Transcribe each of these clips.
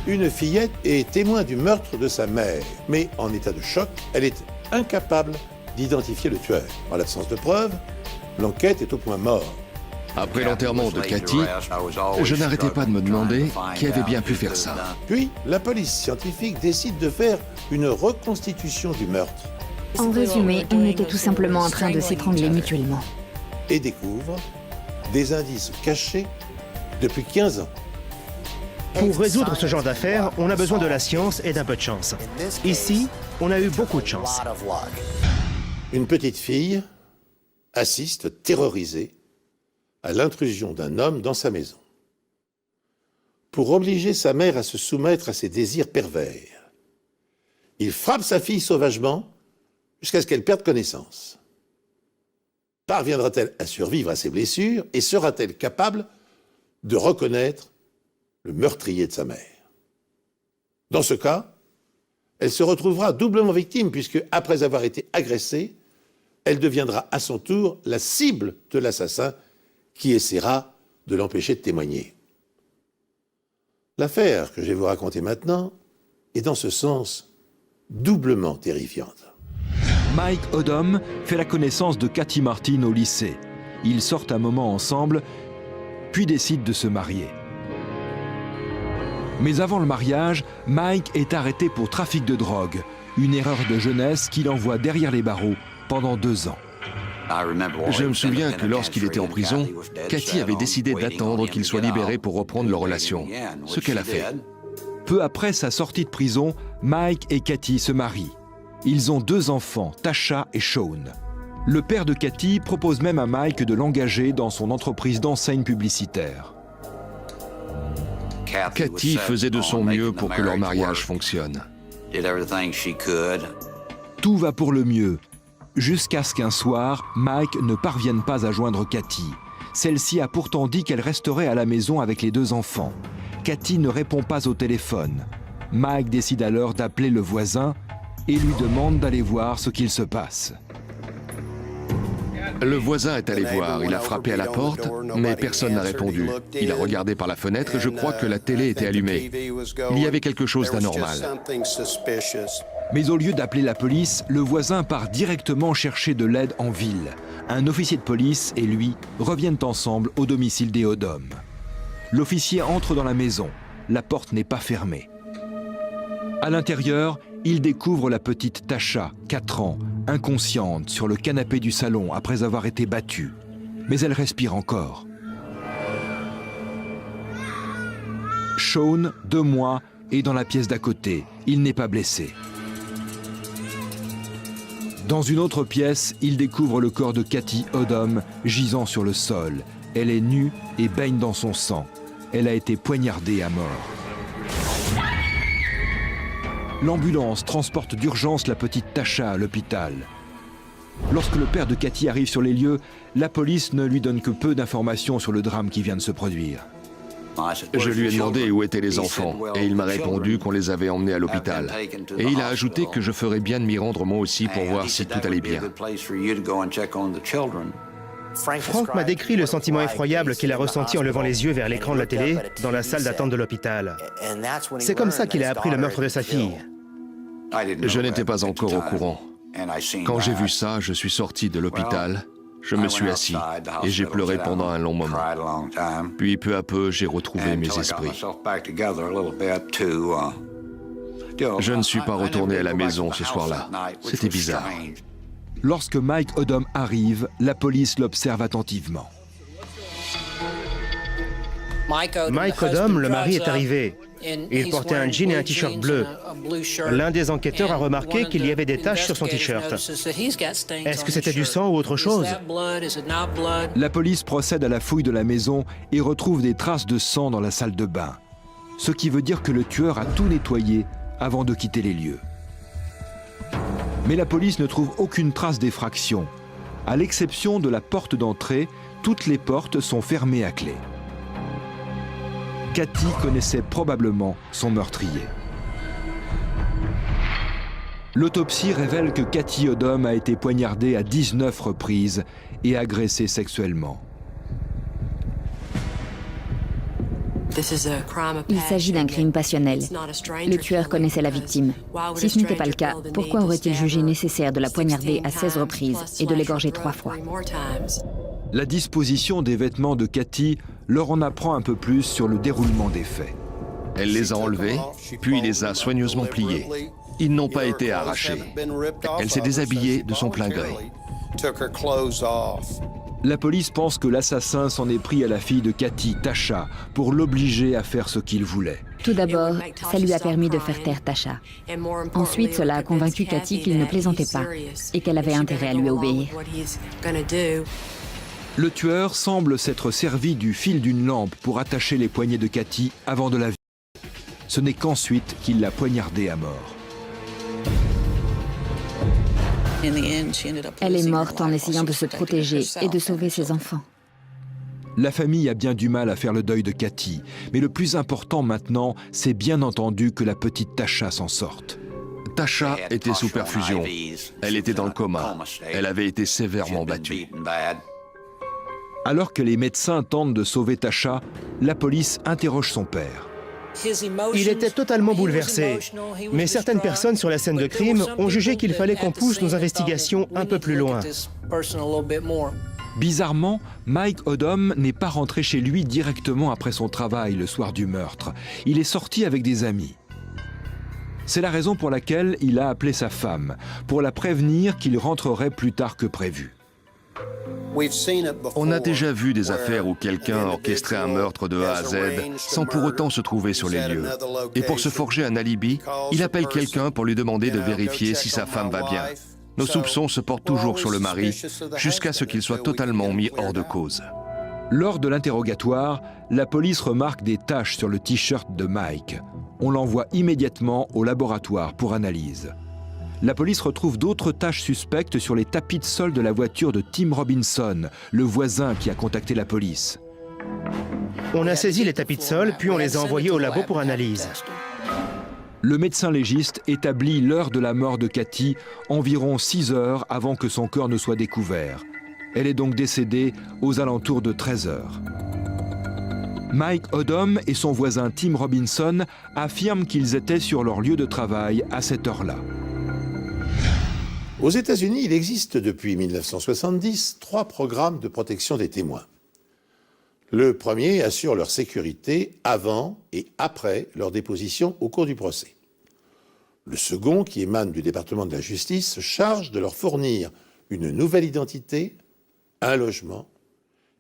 Une fillette est témoin du meurtre de sa mère, mais en état de choc, elle est incapable d'identifier le tueur. En l'absence de preuves, l'enquête est au point mort. Après l'enterrement de Cathy, je n'arrêtais pas de me demander qui avait bien pu faire ça. Puis, la police scientifique décide de faire une reconstitution du meurtre En résumé, on était tout simplement en train de s'étrangler mutuellement. et découvre des indices cachés depuis 15 ans. Pour résoudre ce genre d'affaires, on a besoin de la science et d'un peu de chance. Ici, on a eu beaucoup de chance. Une petite fille assiste, terrorisée, à l'intrusion d'un homme dans sa maison. Pour obliger sa mère à se soumettre à ses désirs pervers, il frappe sa fille sauvagement jusqu'à ce qu'elle perde connaissance. Parviendra-t-elle à survivre à ses blessures et sera-t-elle capable de reconnaître le meurtrier de sa mère? Dans ce cas, elle se retrouvera doublement victime puisque, après avoir été agressée, elle deviendra à son tour la cible de l'assassin qui essaiera de l'empêcher de témoigner. L'affaire que je vais vous raconter maintenant est dans ce sens doublement terrifiante. Mike Odom fait la connaissance de Cathy Martin au lycée. Ils sortent un moment ensemble, puis décident de se marier. Mais avant le mariage, Mike est arrêté pour trafic de drogue, une erreur de jeunesse qui l'envoie derrière les barreaux pendant 2 ans. Je me souviens que lorsqu'il était en prison, Cathy avait décidé d'attendre qu'il soit libéré pour reprendre leur relation, ce qu'elle a fait. Peu après sa sortie de prison, Mike et Cathy se marient. Ils ont 2 enfants, Tasha et Sean. Le père de Cathy propose même à Mike de l'engager dans son entreprise d'enseigne publicitaire. Cathy faisait de son mieux pour que leur mariage fonctionne. Tout va pour le mieux, jusqu'à ce qu'un soir, Mike ne parvienne pas à joindre Cathy. Celle-ci a pourtant dit qu'elle resterait à la maison avec les 2 enfants. Cathy ne répond pas au téléphone. Mike décide alors d'appeler le voisin et lui demande d'aller voir ce qu'il se passe. Le voisin est allé voir, il a frappé à la porte, mais personne n'a répondu. Il a regardé par la fenêtre, je crois que la télé était allumée. Il y avait quelque chose d'anormal. Mais au lieu d'appeler la police, le voisin part directement chercher de l'aide en ville. Un officier de police et lui reviennent ensemble au domicile des Odom. L'officier entre dans la maison. La porte n'est pas fermée. À l'intérieur, il découvre la petite Tasha, 4 ans, inconsciente sur le canapé du salon après avoir été battue. Mais elle respire encore. Sean, 2 mois, est dans la pièce d'à côté. Il n'est pas blessé. Dans une autre pièce, il découvre le corps de Cathy Odom gisant sur le sol. Elle est nue et baigne dans son sang. Elle a été poignardée à mort. L'ambulance transporte d'urgence la petite Tasha à l'hôpital. Lorsque le père de Cathy arrive sur les lieux, la police ne lui donne que peu d'informations sur le drame qui vient de se produire. Je lui ai demandé où étaient les enfants, et il m'a répondu qu'on les avait emmenés à l'hôpital. Et il a ajouté que je ferais bien de m'y rendre moi aussi pour voir si tout allait bien. Frank m'a décrit le sentiment effroyable qu'il a ressenti en levant les yeux vers l'écran de la télé dans la salle d'attente de l'hôpital. C'est comme ça qu'il a appris le meurtre de sa fille. Je n'étais pas encore au courant. Quand j'ai vu ça, je suis sorti de l'hôpital, je me suis assis et j'ai pleuré pendant un long moment. Puis peu à peu, j'ai retrouvé mes esprits. Je ne suis pas retourné à la maison ce soir-là. C'était bizarre. Lorsque Mike Odom arrive, la police l'observe attentivement. Mike Odom, le mari, est arrivé. Il portait un jean et un t-shirt bleu. L'un des enquêteurs a remarqué qu'il y avait des taches sur son t-shirt. Est-ce que c'était du sang ou autre chose? La police procède à la fouille de la maison et retrouve des traces de sang dans la salle de bain. Ce qui veut dire que le tueur a tout nettoyé avant de quitter les lieux. Mais la police ne trouve aucune trace d'effraction. À l'exception de la porte d'entrée, toutes les portes sont fermées à clé. Cathy connaissait probablement son meurtrier. L'autopsie révèle que Cathy Odom a été poignardée à 19 reprises et agressée sexuellement. Il s'agit d'un crime passionnel. Le tueur connaissait la victime. Si ce n'était pas le cas, pourquoi aurait-il jugé nécessaire de la poignarder à 16 reprises et de l'égorger 3 fois? La disposition des vêtements de Cathy leur en apprend un peu plus sur le déroulement des faits. Elle les a enlevés, puis les a soigneusement pliés. Ils n'ont pas été arrachés. Elle s'est déshabillée de son plein gré. La police pense que l'assassin s'en est pris à la fille de Cathy, Tasha, pour l'obliger à faire ce qu'il voulait. Tout d'abord, ça lui a permis de faire taire Tasha. Ensuite, cela a convaincu Cathy qu'il ne plaisantait pas et qu'elle avait intérêt à lui obéir. Le tueur semble s'être servi du fil d'une lampe pour attacher les poignets de Cathy avant de la violer. Ce n'est qu'ensuite qu'il l'a poignardée à mort. Elle est morte en essayant de se protéger et de sauver ses enfants. La famille a bien du mal à faire le deuil de Cathy, mais le plus important maintenant, c'est bien entendu que la petite Tasha s'en sorte. Tasha était sous perfusion. Elle était dans le coma. Elle avait été sévèrement battue. Alors que les médecins tentent de sauver Tasha, la police interroge son père. Il était totalement bouleversé. Mais certaines personnes sur la scène de crime ont jugé qu'il fallait qu'on pousse nos investigations un peu plus loin. Bizarrement, Mike Odom n'est pas rentré chez lui directement après son travail le soir du meurtre. Il est sorti avec des amis. C'est la raison pour laquelle il a appelé sa femme, pour la prévenir qu'il rentrerait plus tard que prévu. On a déjà vu des affaires où quelqu'un orchestrait un meurtre de A à Z sans pour autant se trouver sur les lieux. Et pour se forger un alibi, il appelle quelqu'un pour lui demander de vérifier si sa femme va bien. Nos soupçons se portent toujours sur le mari jusqu'à ce qu'il soit totalement mis hors de cause. Lors de l'interrogatoire, la police remarque des taches sur le t-shirt de Mike. On l'envoie immédiatement au laboratoire pour analyse. La police retrouve d'autres taches suspectes sur les tapis de sol de la voiture de Tim Robinson, le voisin qui a contacté la police. On a saisi les tapis de sol, puis on les a envoyés au labo pour analyse. Le médecin légiste établit l'heure de la mort de Cathy, environ 6 heures avant que son corps ne soit découvert. Elle est donc décédée aux alentours de 13 heures. Mike Odom et son voisin Tim Robinson affirment qu'ils étaient sur leur lieu de travail à cette heure-là. Aux États-Unis, il existe depuis 1970 3 programmes de protection des témoins. Le premier assure leur sécurité avant et après leur déposition au cours du procès. Le second, qui émane du département de la justice, se charge de leur fournir une nouvelle identité, un logement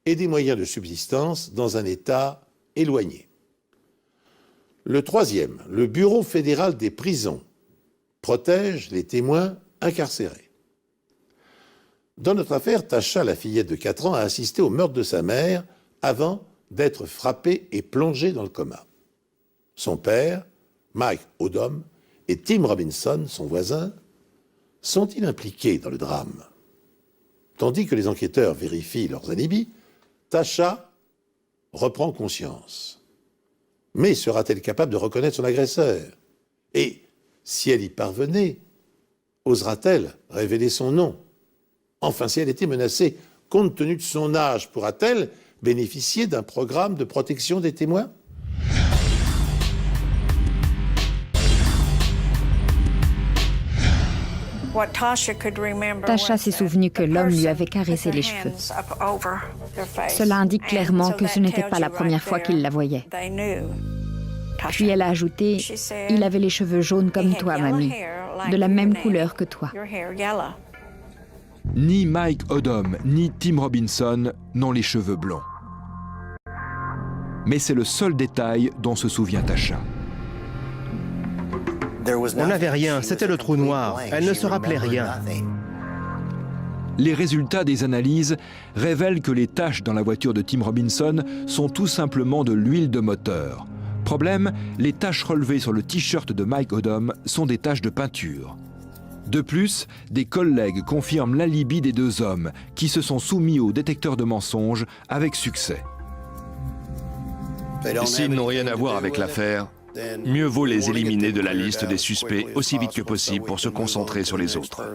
et des moyens de subsistance dans un État éloigné. Le troisième, le Bureau fédéral des prisons, protège les témoins incarcérés. Dans notre affaire, Tasha, la fillette de 4 ans, a assisté au meurtre de sa mère avant d'être frappée et plongée dans le coma. Son père, Mike Odom, et Tim Robinson, son voisin, sont-ils impliqués dans le drame? Tandis que les enquêteurs vérifient leurs alibis, Tasha reprend conscience. Mais sera-t-elle capable de reconnaître son agresseur? Et, si elle y parvenait, osera-t-elle révéler son nom? Enfin, si elle était menacée, compte tenu de son âge, pourra-t-elle bénéficier d'un programme de protection des témoins? Tasha s'est souvenu que l'homme lui avait caressé les cheveux. Cela indique clairement que ce n'était pas la première fois qu'il la voyait. Puis elle a ajouté « Il avait les cheveux jaunes comme toi, mamie, de la même couleur que toi. » Ni Mike Odom, ni Tim Robinson n'ont les cheveux blonds. Mais c'est le seul détail dont se souvient Tasha. On n'avait rien, c'était le trou noir. Elle ne se rappelait rien. Les résultats des analyses révèlent que les taches dans la voiture de Tim Robinson sont tout simplement de l'huile de moteur. Problème, les taches relevées sur le t-shirt de Mike Odom sont des taches de peinture. De plus, des collègues confirment l'alibi des 2 hommes qui se sont soumis au détecteur de mensonges avec succès. S'ils n'ont rien à voir avec l'affaire, mieux vaut les éliminer de la liste des suspects aussi vite que possible pour se concentrer sur les autres.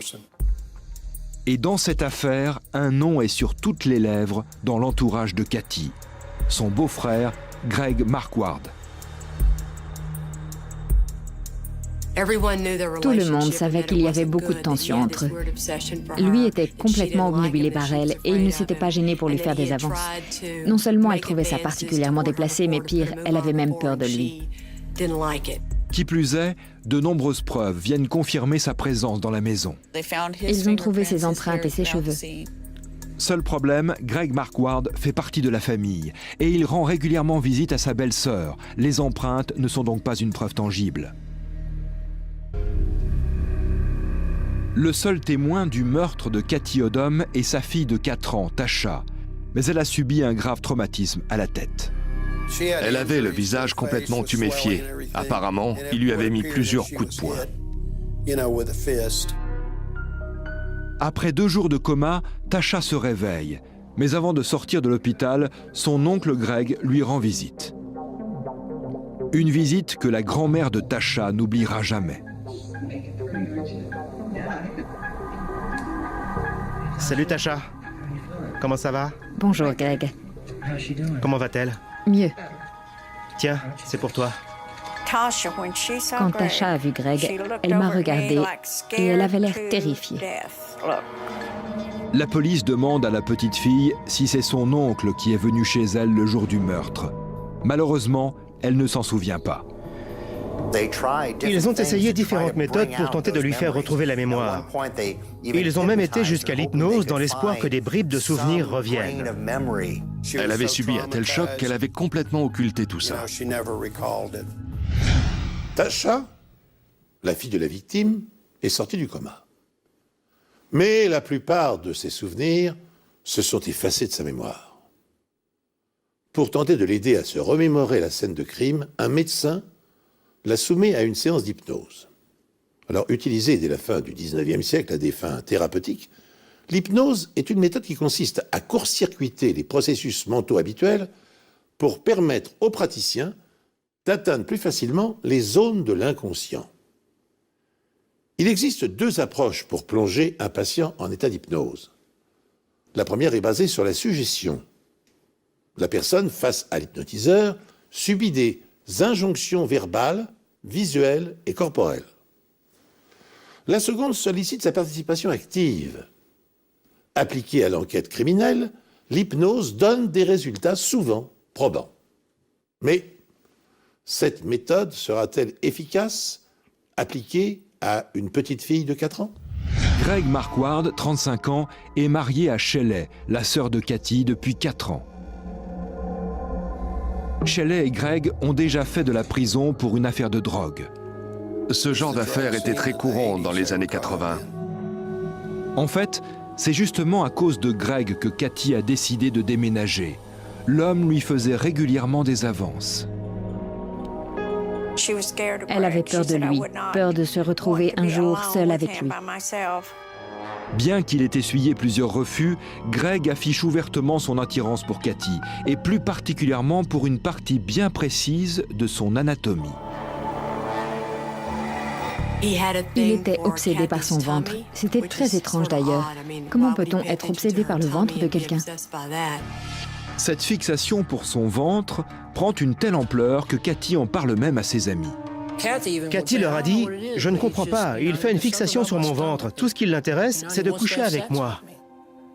Et dans cette affaire, un nom est sur toutes les lèvres dans l'entourage de Cathy, son beau-frère Greg Marquardt. Tout le monde savait qu'il y avait beaucoup de tensions entre eux. Lui était complètement obnubilé par elle et il ne s'était pas gêné pour lui faire des avances. Non seulement elle trouvait ça particulièrement déplacé, mais pire, elle avait même peur de lui. Qui plus est, de nombreuses preuves viennent confirmer sa présence dans la maison. Ils ont trouvé ses empreintes et ses cheveux. Seul problème, Greg Marquardt fait partie de la famille et il rend régulièrement visite à sa belle-sœur. Les empreintes ne sont donc pas une preuve tangible. Le seul témoin du meurtre de Cathy Odom est sa fille de 4 ans, Tasha, mais elle a subi un grave traumatisme à la tête. Elle avait le visage complètement tuméfié. Apparemment, il lui avait mis plusieurs coups de poing. Après 2 jours de coma, Tasha se réveille. Mais avant de sortir de l'hôpital, son oncle Greg lui rend visite. Une visite que la grand-mère de Tasha n'oubliera jamais. Salut Tasha. Comment ça va? Bonjour Greg. Comment va-t-elle? Mieux. Tiens, c'est pour toi. Quand Tasha a vu Greg, elle m'a regardée et elle avait l'air terrifiée. La police demande à la petite fille si c'est son oncle qui est venu chez elle le jour du meurtre. Malheureusement, elle ne s'en souvient pas. Ils ont essayé différentes méthodes pour tenter de lui faire retrouver la mémoire. Ils ont même été jusqu'à l'hypnose dans l'espoir que des bribes de souvenirs reviennent. Elle avait subi un tel choc qu'elle avait complètement occulté tout ça. Tasha, la fille de la victime, est sortie du coma. Mais la plupart de ses souvenirs se sont effacés de sa mémoire. Pour tenter de l'aider à se remémorer la scène de crime, un médecin la soumet à une séance d'hypnose. Alors, utilisée dès la fin du XIXe siècle à des fins thérapeutiques, l'hypnose est une méthode qui consiste à court-circuiter les processus mentaux habituels pour permettre aux praticiens d'atteindre plus facilement les zones de l'inconscient. Il existe 2 approches pour plonger un patient en état d'hypnose. La première est basée sur la suggestion. La personne, face à l'hypnotiseur, subit des injonctions verbales, visuelles et corporelles. La seconde sollicite sa participation active. Appliquée à l'enquête criminelle, l'hypnose donne des résultats souvent probants. Mais cette méthode sera-t-elle efficace appliquée à une petite fille de 4 ans? Greg Marquardt, 35 ans, est marié à Shelley, la sœur de Cathy, depuis 4 ans. Shelley et Greg ont déjà fait de la prison pour une affaire de drogue. Ce genre d'affaire était très courant dans les années 80. En fait, c'est justement à cause de Greg que Cathy a décidé de déménager. L'homme lui faisait régulièrement des avances. Elle avait peur de lui, peur de se retrouver un jour seule avec lui. Bien qu'il ait essuyé plusieurs refus, Greg affiche ouvertement son attirance pour Cathy, et plus particulièrement pour une partie bien précise de son anatomie. Il était obsédé par son ventre. C'était très étrange d'ailleurs. Comment peut-on être obsédé par le ventre de quelqu'un? Cette fixation pour son ventre prend une telle ampleur que Cathy en parle même à ses amis. Cathy leur a dit « Je ne comprends pas, il fait une fixation sur mon ventre. Tout ce qui l'intéresse, c'est de coucher avec moi. »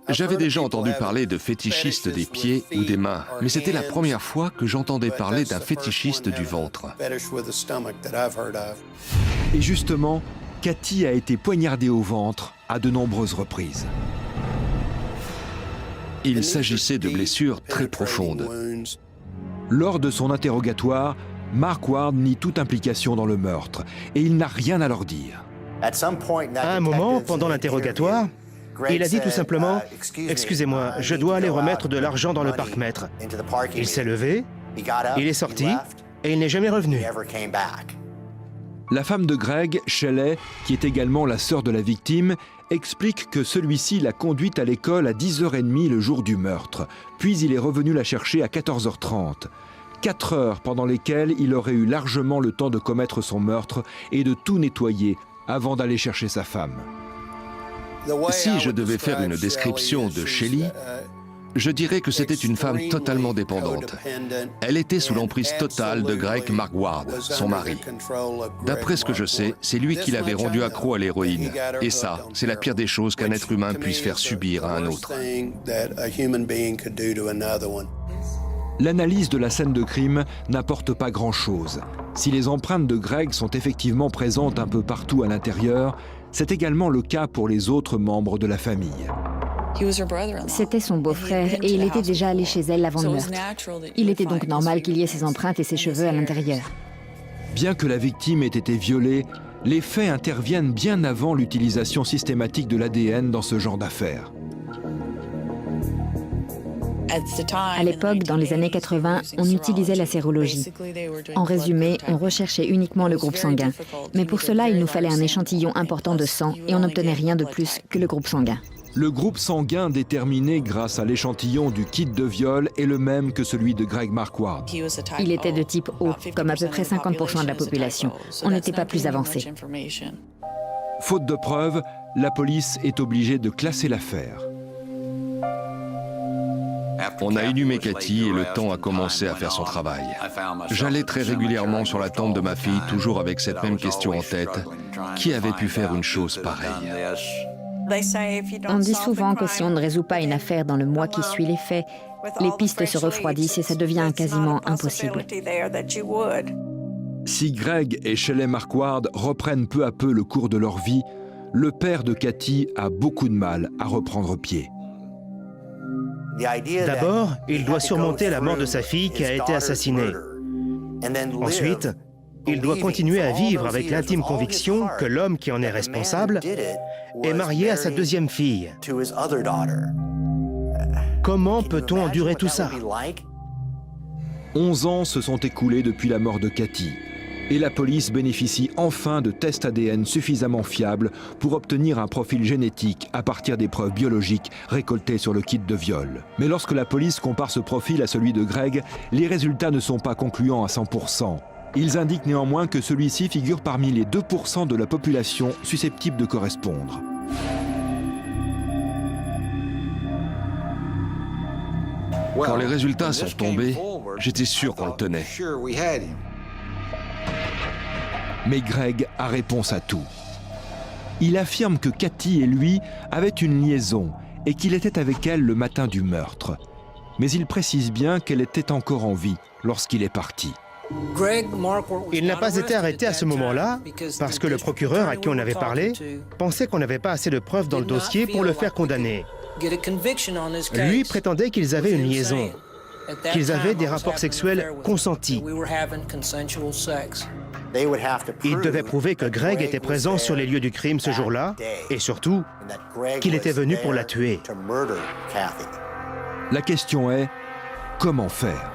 J'avais déjà entendu parler de fétichistes des pieds ou des mains, mais c'était la première fois que j'entendais parler d'un fétichiste du ventre. Et justement, Cathy a été poignardée au ventre à de nombreuses reprises. Il s'agissait de blessures très profondes. Lors de son interrogatoire, Marquardt nie toute implication dans le meurtre et il n'a rien à leur dire. À un moment, pendant l'interrogatoire, il a dit tout simplement « Excusez-moi, je dois aller remettre de l'argent dans le parc-mètre ». Il s'est levé, il est sorti et il n'est jamais revenu. La femme de Greg, Shelley, qui est également la sœur de la victime, explique que celui-ci l'a conduite à l'école à 10h30 le jour du meurtre, puis il est revenu la chercher à 14h30. 4 heures pendant lesquelles il aurait eu largement le temps de commettre son meurtre et de tout nettoyer avant d'aller chercher sa femme. Si je devais faire une description de Shelley, Je dirais que c'était une femme totalement dépendante. Elle était sous l'emprise totale de Greg Marquardt, son mari. D'après ce que je sais, c'est lui qui l'avait rendu accro à l'héroïne. Et ça, c'est la pire des choses qu'un être humain puisse faire subir à un autre. L'analyse de la scène de crime n'apporte pas grand-chose. Si les empreintes de Greg sont effectivement présentes un peu partout à l'intérieur, c'est également le cas pour les autres membres de la famille. C'était son beau-frère et il était déjà allé chez elle avant le meurtre. Il était donc normal qu'il y ait ses empreintes et ses cheveux à l'intérieur. Bien que la victime ait été violée, les faits interviennent bien avant l'utilisation systématique de l'ADN dans ce genre d'affaires. À l'époque, dans les années 80, on utilisait la sérologie. En résumé, on recherchait uniquement le groupe sanguin. Mais pour cela, il nous fallait un échantillon important de sang et on n'obtenait rien de plus que le groupe sanguin. Le groupe sanguin déterminé grâce à l'échantillon du kit de viol est le même que celui de Greg Marquardt. Il était de type O, comme à peu près 50% de la population. On n'était pas plus avancé. Faute de preuves, la police est obligée de classer l'affaire. On a inhumé Cathy et le temps a commencé à faire son travail. J'allais très régulièrement sur la tombe de ma fille, toujours avec cette même question en tête. Qui avait pu faire une chose pareille ? On dit souvent que si on ne résout pas une affaire dans le mois qui suit les faits, les pistes se refroidissent et ça devient quasiment impossible. Si Greg et Shelley Marquardt reprennent peu à peu le cours de leur vie, le père de Cathy a beaucoup de mal à reprendre pied. D'abord, il doit surmonter la mort de sa fille qui a été assassinée. Ensuite, il doit continuer à vivre avec l'intime conviction que l'homme qui en est responsable est marié à sa deuxième fille. Comment peut-on endurer tout ça ? 11 ans se sont écoulés depuis la mort de Cathy. Et la police bénéficie enfin de tests ADN suffisamment fiables pour obtenir un profil génétique à partir des preuves biologiques récoltées sur le kit de viol. Mais lorsque la police compare ce profil à celui de Greg, les résultats ne sont pas concluants à 100%. Ils indiquent néanmoins que celui-ci figure parmi les 2% de la population susceptible de correspondre. Quand les résultats sont tombés, j'étais sûr qu'on le tenait. Mais Greg a réponse à tout. Il affirme que Cathy et lui avaient une liaison et qu'il était avec elle le matin du meurtre. Mais il précise bien qu'elle était encore en vie lorsqu'il est parti. Il n'a pas été arrêté à ce moment-là parce que le procureur à qui on avait parlé pensait qu'on n'avait pas assez de preuves dans le dossier pour le faire condamner. Lui prétendait qu'ils avaient une liaison, qu'ils avaient des rapports sexuels consentis. Il devait prouver que Greg était présent sur les lieux du crime ce jour-là et surtout qu'il était venu pour la tuer. La question est, comment faire ?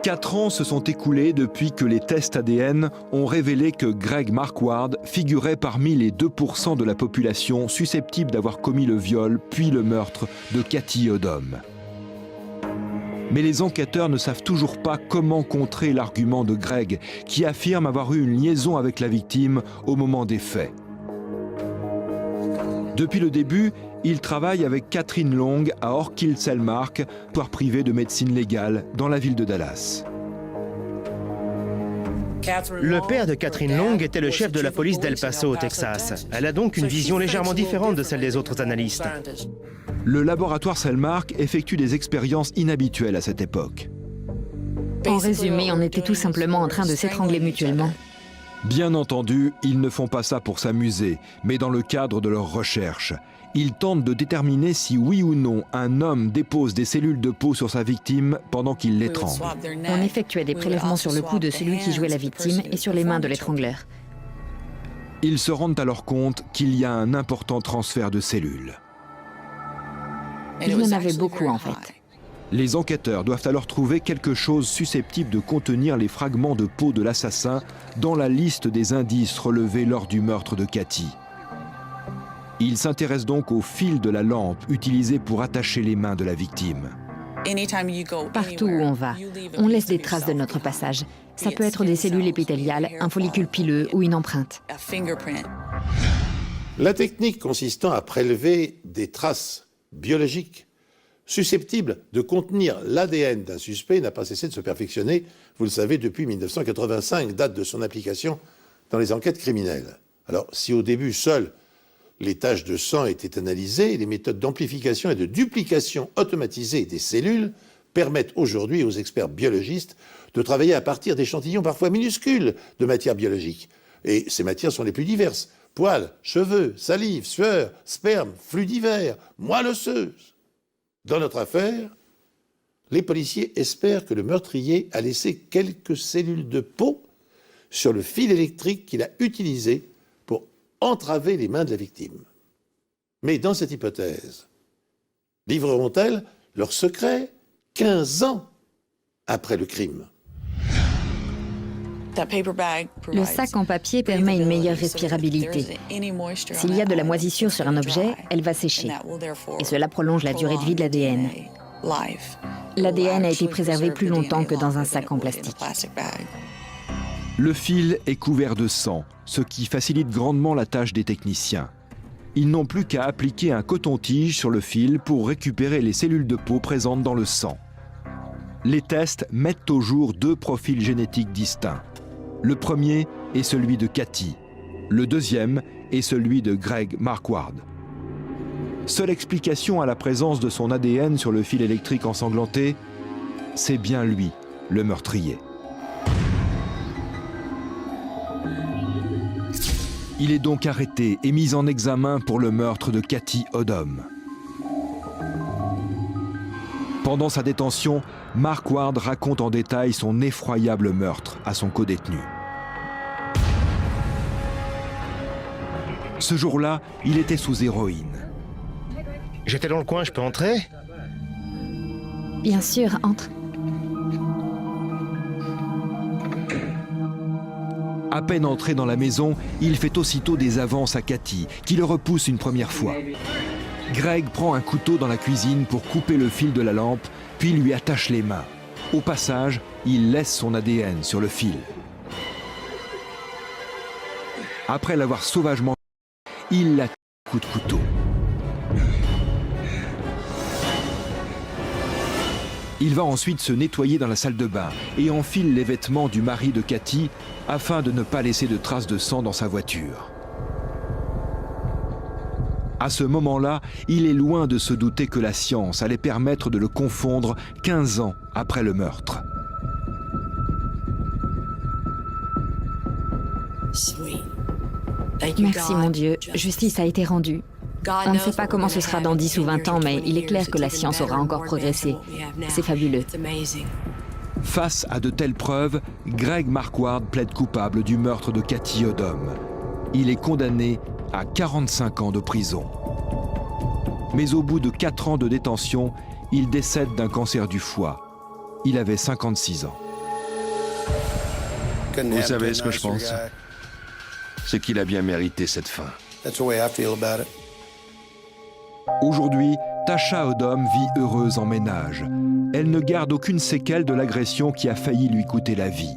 4 ans se sont écoulés depuis que les tests ADN ont révélé que Greg Marquardt figurait parmi les 2% de la population susceptible d'avoir commis le viol puis le meurtre de Cathy Odom. Mais les enquêteurs ne savent toujours pas comment contrer l'argument de Greg, qui affirme avoir eu une liaison avec la victime au moment des faits. Depuis le début, il travaille avec Catherine Long à Orkill-Selmark, poire privé de médecine légale dans la ville de Dallas. Le père de Catherine Long était le chef de la police d'El Paso au Texas. Elle a donc une vision légèrement différente de celle des autres analystes. Le laboratoire Selmark effectue des expériences inhabituelles à cette époque. En résumé, on était tout simplement en train de s'étrangler mutuellement. Bien entendu, ils ne font pas ça pour s'amuser, mais dans le cadre de leurs recherches. Ils tentent de déterminer si oui ou non un homme dépose des cellules de peau sur sa victime pendant qu'il l'étrangle. On effectuait des prélèvements sur le cou de celui qui jouait la victime et sur les mains de l'étrangleur. Ils se rendent alors compte qu'il y a un important transfert de cellules. Il y en avait beaucoup en fait. Les enquêteurs doivent alors trouver quelque chose susceptible de contenir les fragments de peau de l'assassin dans la liste des indices relevés lors du meurtre de Cathy. Ils s'intéressent donc au fil de la lampe utilisé pour attacher les mains de la victime. Partout où on va, on laisse des traces de notre passage. Ça peut être des cellules épithéliales, un follicule pileux ou une empreinte. La technique consistant à prélever des traces biologique susceptible de contenir l'ADN d'un suspect n'a pas cessé de se perfectionner, vous le savez, depuis 1985, date de son application dans les enquêtes criminelles. Alors, si au début, seules les taches de sang étaient analysées, les méthodes d'amplification et de duplication automatisée des cellules permettent aujourd'hui aux experts biologistes de travailler à partir d'échantillons parfois minuscules de matières biologiques. Et ces matières sont les plus diverses. Poils, cheveux, salive, sueur, sperme, flux divers, moelle osseuse. Dans notre affaire, les policiers espèrent que le meurtrier a laissé quelques cellules de peau sur le fil électrique qu'il a utilisé pour entraver les mains de la victime. Mais dans cette hypothèse, livreront-elles leur secret 15 ans après le crime? Le sac en papier permet une meilleure respirabilité. S'il y a de la moisissure sur un objet, elle va sécher. Et cela prolonge la durée de vie de l'ADN. L'ADN a été préservé plus longtemps que dans un sac en plastique. Le fil est couvert de sang, ce qui facilite grandement la tâche des techniciens. Ils n'ont plus qu'à appliquer un coton-tige sur le fil pour récupérer les cellules de peau présentes dans le sang. Les tests mettent au jour 2 profils génétiques distincts. Le premier est celui de Cathy. Le deuxième est celui de Greg Marquardt. Seule explication à la présence de son ADN sur le fil électrique ensanglanté, c'est bien lui, le meurtrier. Il est donc arrêté et mis en examen pour le meurtre de Cathy Odom. Pendant sa détention, Marquardt raconte en détail son effroyable meurtre à son codétenu. Ce jour-là, il était sous héroïne. J'étais dans le coin, je peux entrer? Bien sûr, entre. À peine entré dans la maison, il fait aussitôt des avances à Cathy, qui le repousse une première fois. Greg prend un couteau dans la cuisine pour couper le fil de la lampe, puis lui attache les mains. Au passage, il laisse son ADN sur le fil. Après l'avoir sauvagement, il la coup de couteau. Il va ensuite se nettoyer dans la salle de bain et enfile les vêtements du mari de Cathy afin de ne pas laisser de traces de sang dans sa voiture. À ce moment-là, il est loin de se douter que la science allait permettre de le confondre 15 ans après le meurtre. Merci mon Dieu, justice a été rendue. On ne sait pas comment ce sera dans 10 ou 20 ans, mais il est clair que la science aura encore progressé. C'est fabuleux. Face à de telles preuves, Greg Marquardt plaide coupable du meurtre de Cathy Odom. Il est condamné à 45 ans de prison. Mais au bout de 4 ans de détention, il décède d'un cancer du foie. Il avait 56 ans. Vous savez ce que je pense? C'est qu'il a bien mérité cette fin. Aujourd'hui, Tasha Odom vit heureuse en ménage. Elle ne garde aucune séquelle de l'agression qui a failli lui coûter la vie.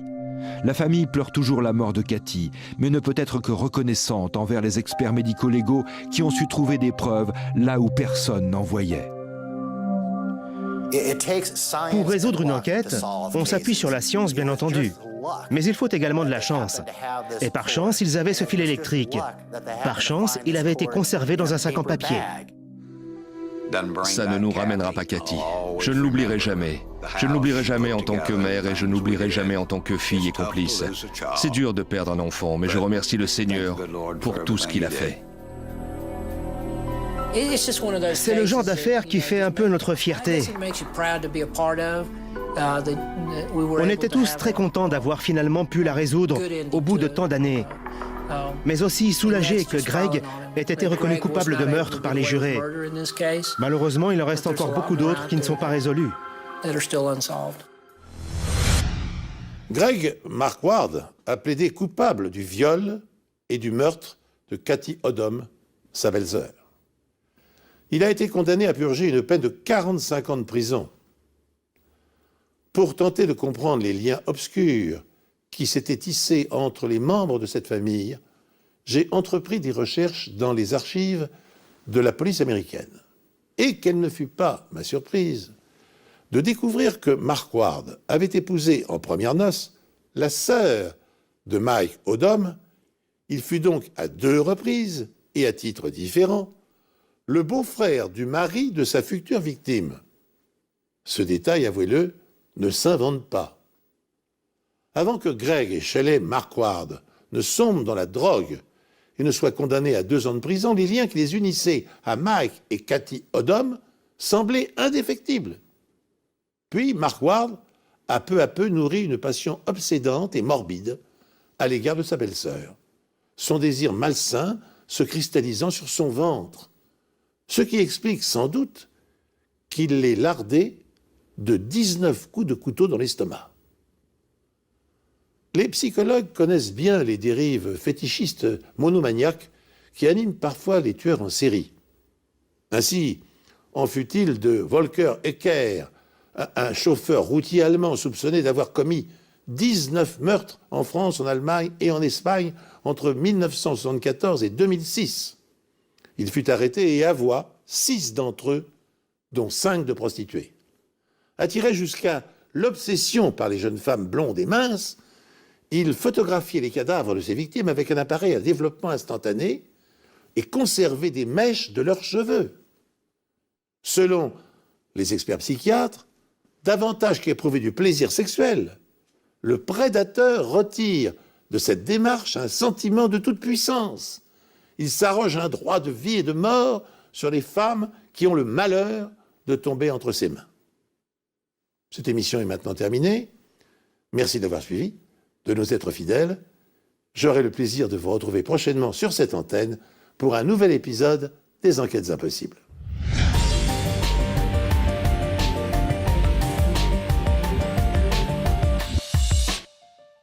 La famille pleure toujours la mort de Cathy, mais ne peut être que reconnaissante envers les experts médico-légaux qui ont su trouver des preuves là où personne n'en voyait. Pour résoudre une enquête, on s'appuie sur la science, bien entendu. Mais il faut également de la chance. Et par chance, ils avaient ce fil électrique. Par chance, il avait été conservé dans un sac en papier. Ça ne nous ramènera pas Cathy. Je ne l'oublierai jamais. Je ne l'oublierai jamais en tant que mère et je n'oublierai jamais en tant que fille et complice. C'est dur de perdre un enfant, mais je remercie le Seigneur pour tout ce qu'il a fait. C'est le genre d'affaire qui fait un peu notre fierté. On était tous très contents d'avoir finalement pu la résoudre au bout de tant d'années. Mais aussi soulagés que Greg ait été reconnu coupable de meurtre par les jurés. Malheureusement, il en reste encore beaucoup d'autres qui ne sont pas résolus. Greg Marquardt a plaidé coupable du viol et du meurtre de Cathy Odom, sa belle-sœur. Il a été condamné à purger une peine de 45 ans de prison. Pour tenter de comprendre les liens obscurs qui s'étaient tissés entre les membres de cette famille, j'ai entrepris des recherches dans les archives de la police américaine. Et quelle ne fut pas ma surprise de découvrir que Mark Ward avait épousé en premières noces la sœur de Mike Odom. Il fut donc à 2 reprises, et à titre différent, le beau-frère du mari de sa future victime. Ce détail, avouez-le, ne s'invente pas. Avant que Greg et Shelley Mark Ward ne sombrent dans la drogue et ne soient condamnés à 2 ans de prison, les liens qui les unissaient à Mike et Kathy Odom semblaient indéfectibles. Puis Mark Ward a peu à peu nourri une passion obsédante et morbide à l'égard de sa belle-sœur, son désir malsain se cristallisant sur son ventre, ce qui explique sans doute qu'il l'ait lardé de 19 coups de couteau dans l'estomac. Les psychologues connaissent bien les dérives fétichistes monomaniaques qui animent parfois les tueurs en série. Ainsi, en fut-il de Volker Ecker, un chauffeur routier allemand soupçonné d'avoir commis 19 meurtres en France, en Allemagne et en Espagne entre 1974 et 2006. Il fut arrêté et avoua 6 d'entre eux, dont 5 de prostituées. Attiré jusqu'à l'obsession par les jeunes femmes blondes et minces, il photographiait les cadavres de ses victimes avec un appareil à développement instantané et conservait des mèches de leurs cheveux. Selon les experts psychiatres, davantage qu'éprouver du plaisir sexuel, le prédateur retire de cette démarche un sentiment de toute puissance. Il s'arroge un droit de vie et de mort sur les femmes qui ont le malheur de tomber entre ses mains. Cette émission est maintenant terminée. Merci d'avoir suivi, de nous être fidèles. J'aurai le plaisir de vous retrouver prochainement sur cette antenne pour un nouvel épisode des Enquêtes Impossibles.